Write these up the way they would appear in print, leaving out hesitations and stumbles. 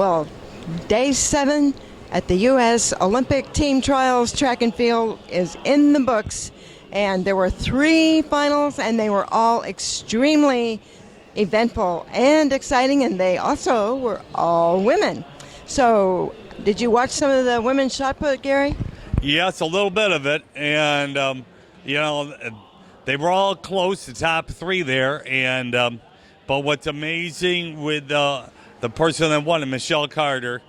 Well, day 7 at the U.S. Olympic Team Trials Track and Field is in the books, and there were 3 finals, and they were all extremely eventful and exciting, and they also were all women. So, did you watch some of the women's shot put, Gary? Yes, a little bit of it, and they were all close, the top 3 there, and but what's amazing with the person that won it, Michelle Carter,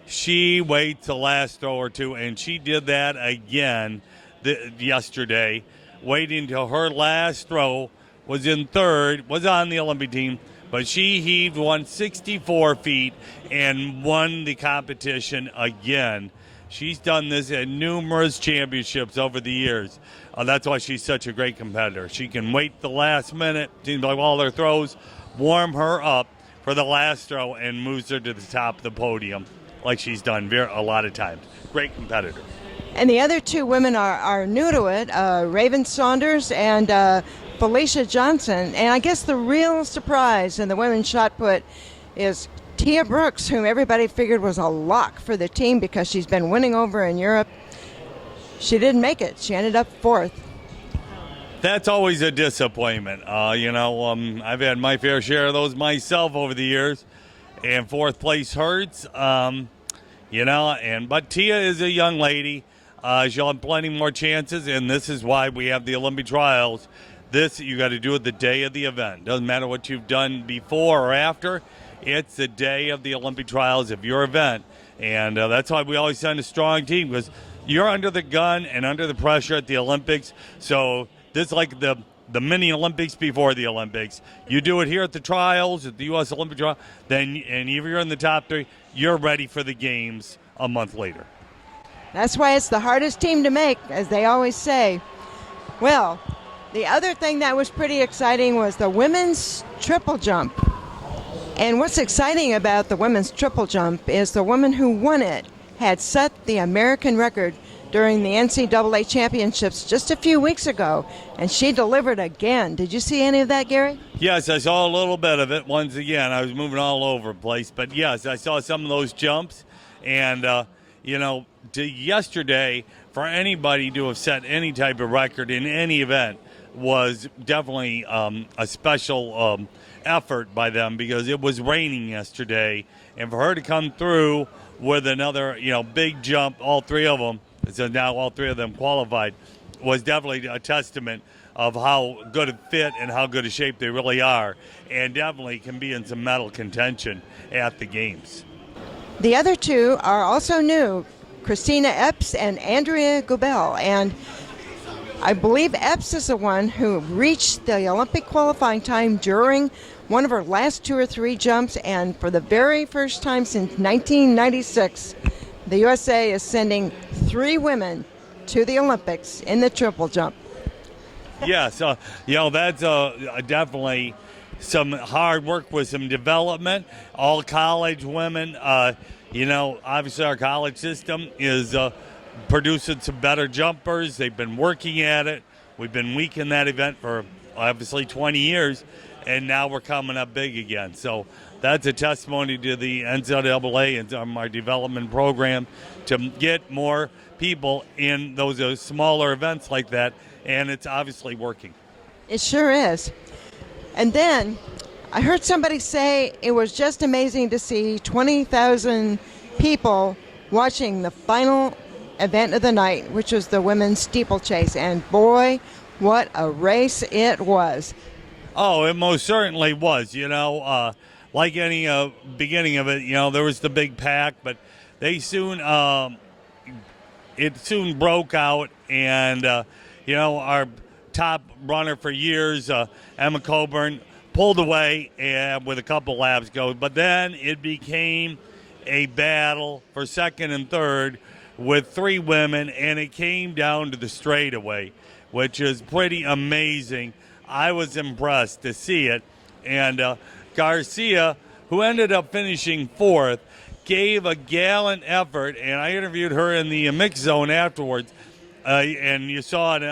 she waited the last throw or 2, and she did that again yesterday, waiting until her last throw, was in 3rd, was on the Olympic team, but she heaved 164 feet and won the competition again. She's done this at numerous championships over the years. That's why she's such a great competitor. She can wait the last minute, seems like all their throws, warm her up for the last throw, and moves her to the top of the podium like she's done a lot of times. Great competitor. And the other 2 women are new to it, Raven Saunders and Felicia Johnson. And I guess the real surprise in the women's shot put is Tia Brooks, whom everybody figured was a lock for the team because she's been winning over in Europe. She didn't make it. She ended up 4th. That's always a disappointment. I've had my fair share of those myself over the years, and 4th place hurts. But Tia is a young lady. She'll have plenty more chances, and this is why we have the Olympic trials. This you got to do it the day of the event. Doesn't matter what you've done before or after. It's the day of the Olympic trials of your event, and that's why we always send a strong team, because you're under the gun and under the pressure at the Olympics. So this is like the mini Olympics before the Olympics. You do it here at the trials, at the U.S. Olympic trial, and if you're in the top 3, you're ready for the games a month later. That's why it's the hardest team to make, as they always say. Well, the other thing that was pretty exciting was the women's triple jump. And what's exciting about the women's triple jump is the woman who won it had set the American record during the NCAA championships just a few weeks ago, and she delivered again. Did you see any of that, Gary? Yes, I saw a little bit of it. Once again, I was moving all over the place. But yes, I saw some of those jumps. And, yesterday, for anybody to have set any type of record in any event was definitely a special effort by them, because it was raining yesterday. And for her to come through with another, big jump, all 3 of them, so now all 3 of them qualified, was definitely a testament of how good a fit and how good a shape they really are, and definitely can be in some medal contention at the games. The other 2 are also new, Christina Epps and Andrea Gubel, and I believe Epps is the one who reached the Olympic qualifying time during one of her last 2 or 3 jumps, and for the very first time since 1996, the USA is sending 3 women to the Olympics in the triple jump. Yes, that's definitely some hard work with some development. All college women, obviously our college system is producing some better jumpers. They've been working at it. We've been weak in that event for obviously 20 years, and now we're coming up big again. So that's a testimony to the NCAA and our development program to get more people in those smaller events like that, and it's obviously working. It sure is. And then I heard somebody say it was just amazing to see 20,000 people watching the final event of the night, which was the women's steeplechase. And boy, what a race it was. Oh, it most certainly was. Like any beginning of it, there was the big pack, but they soon, it soon broke out, and, our top runner for years, Emma Coburn, pulled away with a couple laps go. But then it became a battle for second and third with 3 women, and it came down to the straightaway, which is pretty amazing. I was impressed to see it. And Garcia, who ended up finishing 4th, gave a gallant effort, and I interviewed her in the mixed zone afterwards, and you saw it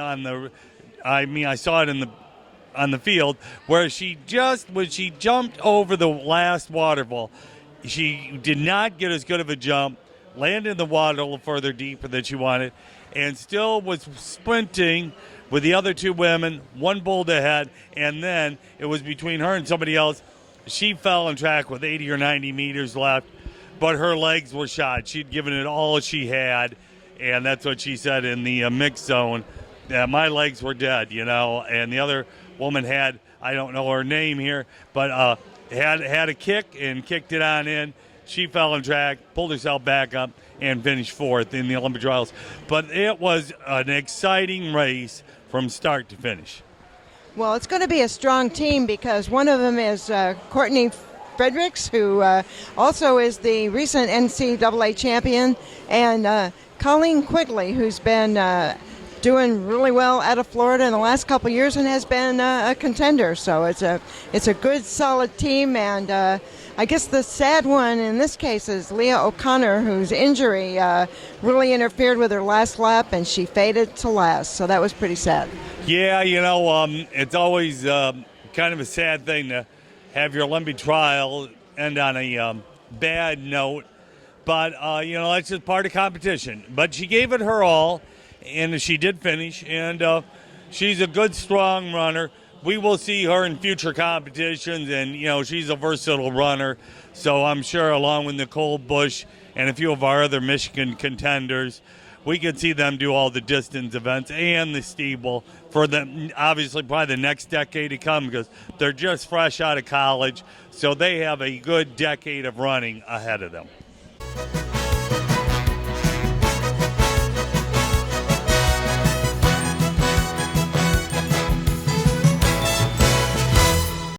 I saw it on the field, where when she jumped over the last waterfall, she did not get as good of a jump, landed in the water a little further deeper than she wanted, and still was sprinting with the other two women, one pulled ahead, and then it was between her and somebody else. She fell on track with 80 or 90 meters left, but her legs were shot. She'd given it all she had, and that's what she said in the mixed zone. My legs were dead, and the other woman had, I don't know her name here, but had a kick and kicked it on in. She fell on track, pulled herself back up, and finished fourth in the Olympic trials. But it was an exciting race from start to finish. Well, it's going to be a strong team because one of them is Courtney Fredericks, who also is the recent NCAA champion, and Colleen Quigley, who's been doing really well out of Florida in the last couple of years and has been a contender. So it's a good, solid team, and I guess the sad one in this case is Leah O'Connor, whose injury really interfered with her last lap, and she faded to last. So that was pretty sad. Yeah, it's always kind of a sad thing to have your Olympic trial end on a bad note. But, that's just part of competition. But she gave it her all, and she did finish. And she's a good, strong runner. We will see her in future competitions, and, she's a versatile runner. So I'm sure along with Nicole Bush and a few of our other Michigan contenders, we could see them do all the distance events and the steeple for obviously probably the next decade to come, because they're just fresh out of college. So they have a good decade of running ahead of them.